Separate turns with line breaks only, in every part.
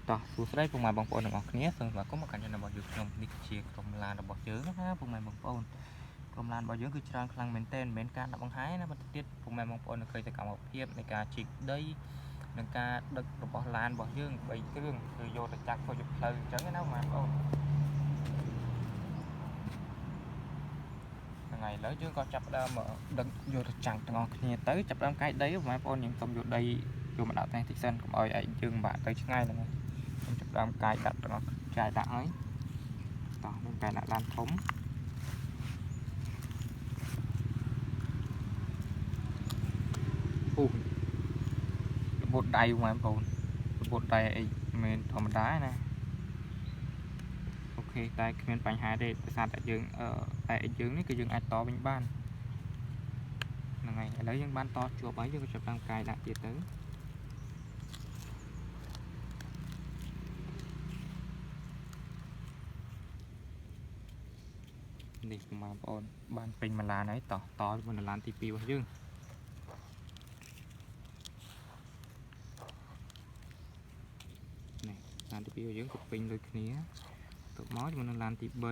តោះសួស្តីពុកម៉ែបងប្អូនទាំងអស់គ្នាសូមស្វាគមន៍មកកាន់ channel របស់យើងខ្ញុំនេះជាក្រុមឡានរបស់យើងណាពុកម៉ែបងប្អូនក្រុមឡានរបស់យើងគឺច្រើនខ្លាំងមែនទែនមិនមែនការដាក់បង្ហាញណាបន្តទៀតពុកម៉ែបងប្អូននៅឃើញតែកម្មវិធីនៃការជីកដីនិងការដឹករបស់ឡានរបស់យើង3គ្រឿងគឺយកទៅចាក់ធ្វើជាផ្លូវអញ្ចឹងណាបងប្អូនថ្ងៃឥឡូវយើងក៏ចាប់ផ្ដើមដឹកយកទៅចាំងទាំងអស់គ្នាទៅចាប់ផ្ដើមកាយដីបងប្អូនយើងសុំយកដីយកមកដាក់តែតិចសិនកុំឲ្យឯងយើងបាក់ទៅឆ្ងាយហ្នឹងខ្ញុំចាប់ផ្ដើមកាយដាក់ទាំងអស់ចាយដាក់ហើយតោះនឹងកាយដាក់ឡានធំរបូតដៃបងប្អូនរបូតដៃអីមិនធម្មតាណាអូខេតែគ្មានបញ្ហាទេដោយសារតែយើងតែយើងនេះគឺយើងអាចតវិញបានហ្នឹងហើយឥឡូវយើងបានតជាប់ហើយយើងក៏ចាប់តាមកាយដាក់ទៀតទៅនេះបងប្អូនបានពេញមួយឡានហើយតមួយឡានទី2របស់យើងនេះឡានទី2របស់យើងក៏ពេញដូចគ្នាទៅមកជាមួយនឹងឡានទី3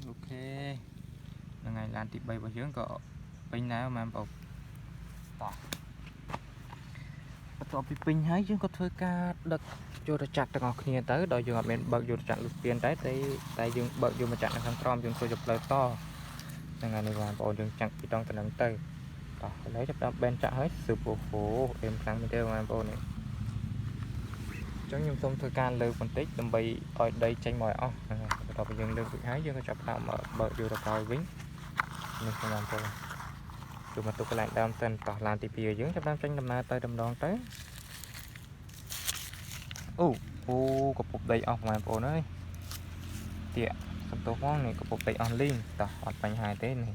អូខេហ្នឹងហើយឡានទី3របស់យើងក៏ពេញដែរបងប្អូនតោះបន្ទាប់ពីពេញហើយយើងក៏ធ្វើការដឹកយកទៅចាក់ទាំងអស់គ្នាទៅដោយយើងអត់មានបើកយកទៅចាក់លុះស្ពានតែយើងបើកយកមកចាក់នៅខាងក្រោមយើងធ្វើជាផ្លូវតហ្នឹងហើយបងប្អូនយើងចាក់ពីតង់ទៅនឹងទៅតោះឥឡូវចាប់ដល់បែនចាក់ហើយស៊ឺពូហ្វូអេមខ្លាំងមែនទេបងប្អូននេះអញ្ចឹងខ្ញុំសូមធ្វើការលើកបន្តិចដើម្បីឲ្យដីចេញមកឲ្យអស់ហ្នឹងហើយបន្ទាប់ពីយើងលើករួចហើយយើងក៏ចាប់តាមបើកយកទៅក្រោយវិញនេះបងប្អូនជួបមកទុកកន្លែងដើមទៅតោះឡានទី2របស់យើងចាប់តាមចេញដំណើរទៅដំណងទៅអូកពុបដីអស់បងប្អូនអើយទៀតសន្ទុះផងនេះកពុបដីអស់លីងតោះអត់បញ្ហាទេនេះ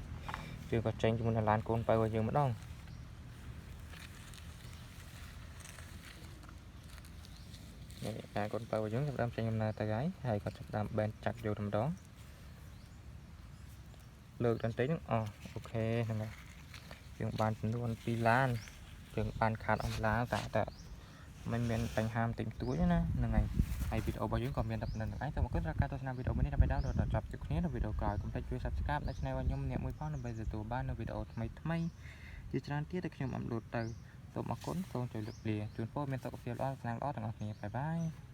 យើងក៏ចេញជាមួយនឹងឡានកូនបើរបស់យើងម្ដងនេះឡានកូនបើរបស់យើងចាប់តាមចេញដំណើរទៅហើយក៏ចាប់តាមបែនចាក់យកម្ដងលើកបន្តិចហ្នឹងអូខេហ្នឹងហើយយើងបានចំនួន2ឡានយើងបានខាតអស់ឡានតែមិនមានបញ្ហាបន្តិចតួចណាហ្នឹងហើយវីដេអូរបស់យើងក៏មានតែប៉ុណ្្នឹងឯងសូមអរគុណសម្រាប់ការទស្សនាវីដេអូនេះដើម្បីដល់ចប់ជួបគ្នានៅវីដេអូក្រោយកុំភ្លេចជួយ Subscribe នៅ Channel របស់ខ្ញុំអ្នកមួយផងដើម្បីទទួលបាននូវវីដេអូថ្មីជាច្រើនទៀតដែលខ្ញុំអាប់ឡូតទៅសូមអរគុណសូមជម្រាបលាជូនពរមានសុខភាពល្អស្នាមល្អទាំងអស់គ្នាបាយបាយ